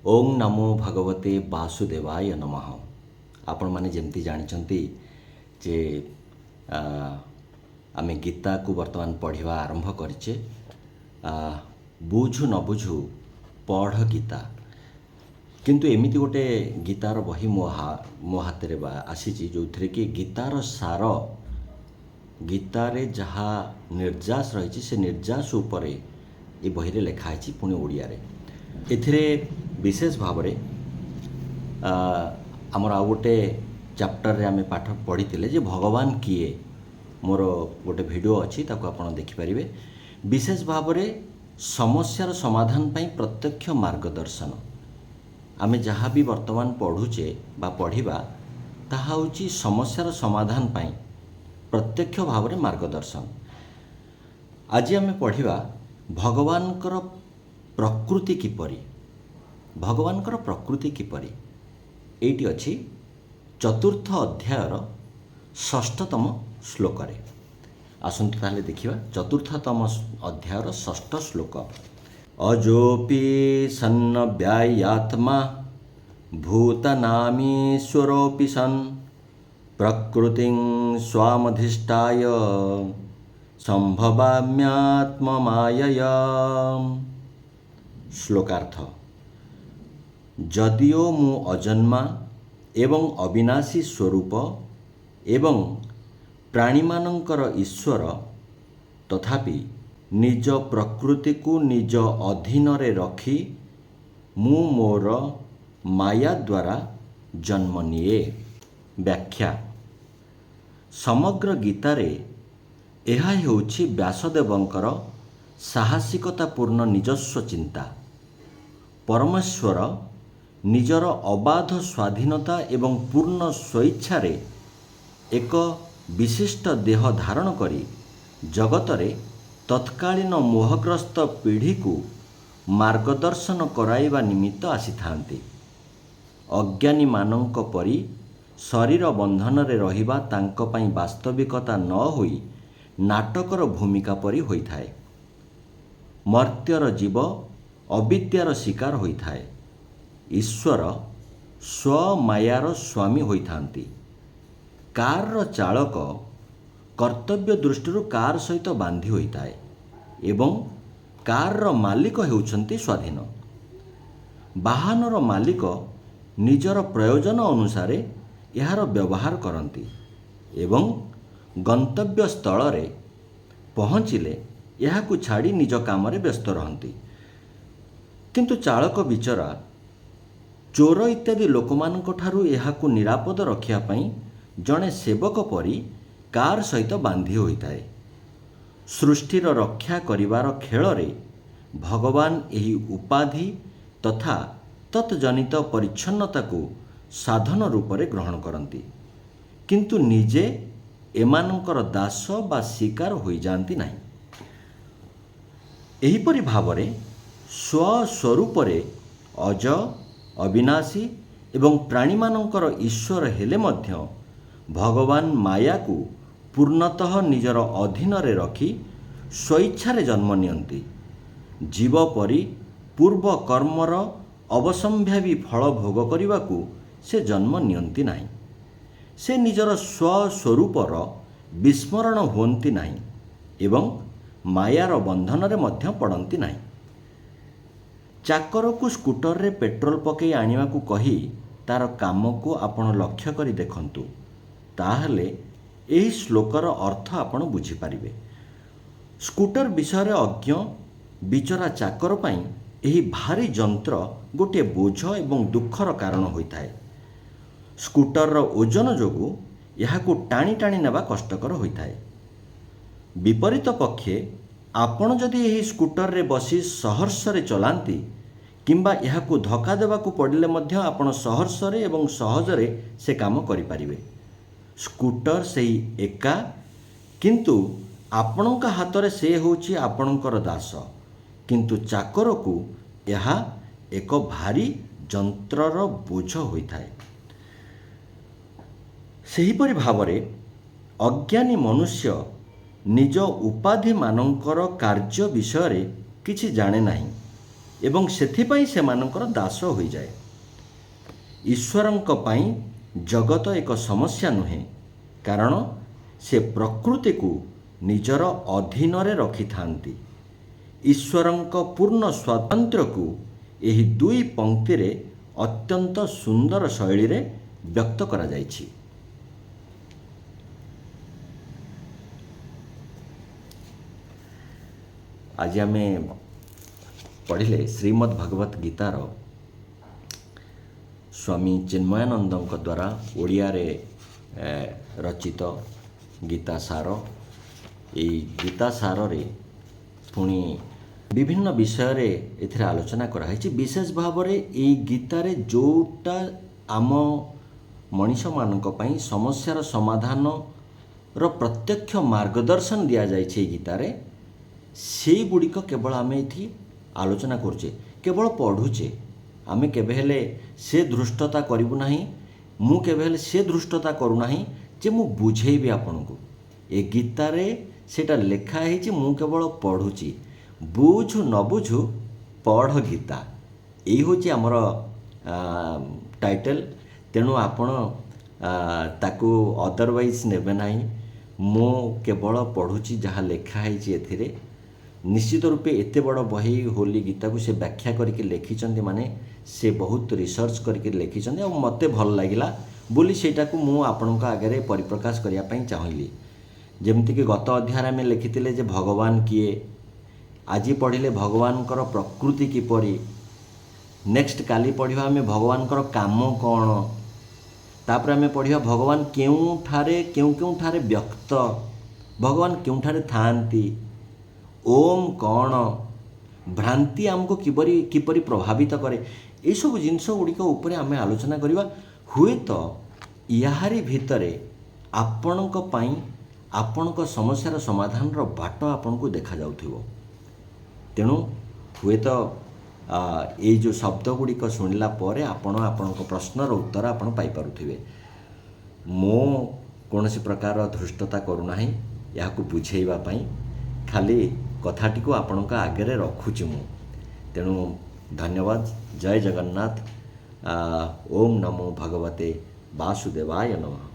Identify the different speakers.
Speaker 1: ओं नमो भगवते वासुदेवाय नमः। आपण माने जेमती जानिचंती जे आमे गीता को वर्तमान पढ़िवा आरंभ करिचे। बुझु न बुझु पढ़ गीता, किंतु एमिति गोटे गीतार बही मो हाथ रे आसीची जो थरे कि गीतार सार गीतारे जहा निर्जास रही से निर्जास उपरे ये बही रे लिखा है पुणी ओडिया रे। एथिरे विशेष भाव रे आमर आ गोटे चैप्टर रे आमे पाठ पढ़ी जे भगवान किए। मोर गोटे वीडियो अच्छी ताको आपण देखि परिबे। विशेष भाव रे समस्यार समाधान पई प्रत्यक्ष मार्गदर्शन आमे जहाँ भी वर्तमान पढ़ुचे बा पढ़िबा ताहा होची समस्यार समाधान पई प्रत्यक्ष भाव रे मार्गदर्शन। आज आमे पढ़िबा भगवानकर प्रकृति किपरि। भगवानकर प्रकृति किपरि एटी अछि चतुर्थ अध्यायर षष्ठतम श्लोक रे। आसंतु ताले देखिबा चतुर्थतम अध्यायर षष्ठ श्लोक। अजोपि सन्नव्यायात्मा भूतनामीश्वरोऽपि सन् प्रकृतिं स्वामधिष्ठाय संभवाम्यात्ममायया। श्लोकार्थ। जदिओ मु अजन्मा एवं अविनाशी स्वरूप एवं प्राणीमानंकर ईश्वर, तथापि निज प्रकृति को निज अधीन रे रखी मु मोर माया द्वारा जन्म निए। व्याख्या। समग्र गीतारे यह हेउछि व्यासदेवंकर साहसिकतापूर्ण निजस्व चिंता। परमेश्वर निजर अबाध स्वाधीनता एवं पूर्ण स्वेच्छारे एक विशिष्ट देह धारण करी जगतरे तत्कालीन मोहग्रस्त पीढ़ी को मार्गदर्शन कराइबा निमित्त आसीथांती। अज्ञानी मानंक परी शरीर बंधन रे रहिबा तांको पई वास्तविकता न होई नाटकर भूमिका परी होइथाए। मर्त्यर जीव अविद्यार शिकार होइथाए। ईश्वर स्वमायार स्वामी होइथांती। कार चालक कर्तव्य दृष्टि कार सहित बांधी होइथाए एवं कार मालिक हेउछंती स्वाधीन। वाहनर मालिक निजर प्रयोजन अनुसारे यार व्यवहार करती एवं गंतव्य स्थल रे पहुँचिले याकु छाड़ी निज काम रे व्यस्त रहती। किंतु चालक बिचरा चोर इत्यादि लोकमानक ठारू याकु निरापद रखिया पई जड़े सेवक परी कार सहित बांधी होइताए। सृष्टिर रक्षा करिवार खेल रे भगवान एही उपाधि तथा तत्जनित परिच्छन्नता को साधन रूप रे ग्रहण करती, किंतु निजे एमानंकर दास बा शिकार होई जानती नहीं। एहीपरि भावरे स्वस्वरूप रे अज अविनाशी एवं प्राणीमानंकर ईश्वर हेले मध्य भगवान माया को पूर्णतः निजर अधीन रे रखी स्वेच्छारे जन्म नियंती। जीव परी पूर्व कर्मर अवसंभावी फल भोग करने को से जन्म नियंती नहीं। से निजर स्वस्वरूपर विस्मरण हुअंती नहीं एवं मायार बंधन रे मध्य पड़ती नहीं। चाकर को स्कूटर रे पेट्रोल पकई आनिवा को कही तार काम को आपण लक्ष्य करी देखंतु, ताहले एही श्लोकर अर्थ आपण बुझी पारिबे। स्कूटर विषय रे अज्ञ बिचरा चाकर पई एही भारी जंत्र गोटे बोझ एवं दुखर कारण होइथाए। स्कूटर ओजन जोगु याहाकु टाणी टाणी नेबा कष्टकर होइथाए। विपरीत पक्षे आपण जदि एही स्कूटर रे बसी सहर्ष रे चलांती किंबा याहाकु धक्का देबाकु पड़िले मध्य आपण सहर्ष रे एवं सहज रे से काम करि पारिबे। स्कूटर सेही एका, किंतु आपणका हाथ रे से होछि आपणकर दास, किंतु चाकर को यह एक भारी जंत्रर बोझ होइथाए। सेहीपरि भावरे अज्ञानी मनुष्य निज उपाधि मानंकर कार्य विषय रे किछि जाने नहीं ଏବଂ ସେଥିପାଇଁ ସେମାନଙ୍କର ଦାସ ହୋଇଯାଏ। ଈଶ୍ୱରଙ୍କ ପାଇଁ ଜଗତ ଏକ ସମସ୍ୟା ନୁହେଁ, କାରଣ ସେ ପ୍ରକୃତିକୁ ନିଜର ଅଧୀନରେ ରଖିଥାନ୍ତି। ଈଶ୍ୱରଙ୍କ ପୂର୍ଣ୍ଣ ସ୍ୱାତନ୍ତ୍ର୍ୟକୁ ଏହି ଦୁଇ ପଂକ୍ତିରେ ଅତ୍ୟନ୍ତ ସୁନ୍ଦର ଶୈଳୀରେ ବ୍ୟକ୍ତ କରାଯାଇଛି। ଆଜି ଆମେ ପଢ଼ିଲେ ଶ୍ରୀମଦ୍ ଭଗବତ ଗୀତାର ସ୍ୱାମୀ ଚିନ୍ମୟାନନ୍ଦଙ୍କ ଦ୍ୱାରା ଓଡ଼ିଆରେ ରଚିତ ଗୀତା ସାର। ଏହି ଗୀତା ସାରରେ ପୁଣି ବିଭିନ୍ନ ବିଷୟରେ ଏଥିରେ ଆଲୋଚନା କରାହେଇଛି। ବିଶେଷ ଭାବରେ ଏହି ଗୀତାରେ ଯେଉଁଟା ଆମ ମଣିଷମାନଙ୍କ ପାଇଁ ସମସ୍ୟାର ସମାଧାନର ପ୍ରତ୍ୟକ୍ଷ ମାର୍ଗଦର୍ଶନ ଦିଆଯାଇଛି ଏହି ଗୀତାରେ, ସେଇଗୁଡ଼ିକ କେବଳ ଆମେ ଏଠି ଆଲୋଚନା କରୁଛେ, କେବଳ ପଢ଼ୁଛେ। ଆମେ କେବେ ହେଲେ ସେ ଧୃଷ୍ଟତା କରିବୁ ନାହିଁ, ମୁଁ କେବେ ହେଲେ ସେ ଧୃଷ୍ଟତା କରୁନାହିଁ ଯେ ମୁଁ ବୁଝେଇବି ଆପଣଙ୍କୁ। ଏ ଗୀତାରେ ସେଇଟା ଲେଖା ହେଇଛି, ମୁଁ କେବଳ ପଢ଼ୁଛି। ବୁଝୁ ନ ବୁଝୁ ପଢ଼ ଗୀତା, ଏଇ ହେଉଛି ଆମର ଟାଇଟେଲ। ତେଣୁ ଆପଣ ତାକୁ ଅଦରୱାଇଜ୍ ନେବେ ନାହିଁ। ମୁଁ କେବଳ ପଢ଼ୁଛି ଯାହା ଲେଖା ହେଇଛି ଏଥିରେ। ନିଶ୍ଚିତ ରୂପେ ଏତେ ବଡ଼ ବହି ହୋଲି ଗୀତାକୁ ସେ ବ୍ୟାଖ୍ୟା କରିକି ଲେଖିଛନ୍ତି, ମାନେ ସେ ବହୁତ ରିସର୍ଚ୍ଚ କରିକି ଲେଖିଛନ୍ତି, ଆଉ ମୋତେ ଭଲ ଲାଗିଲା ବୋଲି ସେଇଟାକୁ ମୁଁ ଆପଣଙ୍କ ଆଗରେ ପରିପ୍ରକାଶ କରିବା ପାଇଁ ଚାହିଁଲି। ଯେମିତିକି ଗତ ଅଧ୍ୟାୟରେ ଆମେ ଲେଖିଥିଲେ ଯେ ଭଗବାନ କିଏ, ଆଜି ପଢ଼ିଲେ ଭଗବାନଙ୍କର ପ୍ରକୃତି କିପରି, ନେକ୍ସଟ କାଲି ପଢ଼ିବା ଆମେ ଭଗବାନଙ୍କର କାମ କ'ଣ, ତାପରେ ଆମେ ପଢ଼ିବା ଭଗବାନ କେଉଁଠାରେ ବ୍ୟକ୍ତ, ଭଗବାନ କେଉଁଠାରେ ଥାଆନ୍ତି, ଓମ୍ କ'ଣ, ଭ୍ରାନ୍ତି ଆମକୁ କିପରି ପ୍ରଭାବିତ କରେ। ଏଇସବୁ ଜିନିଷ ଗୁଡ଼ିକ ଉପରେ ଆମେ ଆଲୋଚନା କରିବା। ହୁଏତ ଏହାରି ଭିତରେ ଆପଣଙ୍କ ପାଇଁ ଆପଣଙ୍କ ସମସ୍ୟାର ସମାଧାନର ବାଟ ଆପଣଙ୍କୁ ଦେଖାଯାଉଥିବ। ତେଣୁ ହୁଏତ ଏଇ ଯେଉଁ ଶବ୍ଦ ଗୁଡ଼ିକ ଶୁଣିଲା ପରେ ଆପଣ ଆପଣଙ୍କ ପ୍ରଶ୍ନର ଉତ୍ତର ଆପଣ ପାଇପାରୁଥିବେ। ମୁଁ କୌଣସି ପ୍ରକାର ଧୃଷ୍ଟତା କରୁନାହିଁ ଏହାକୁ ବୁଝେଇବା ପାଇଁ, ଖାଲି କଥାଟିକୁ ଆପଣଙ୍କ ଆଗରେ ରଖୁଛି ମୁଁ। ତେଣୁ ଧନ୍ୟବାଦ। ଜୟ ଜଗନ୍ନାଥ। ଓମ୍ ନମୋ ଭଗବତେ ବାସୁଦେବାୟ ନମଃ।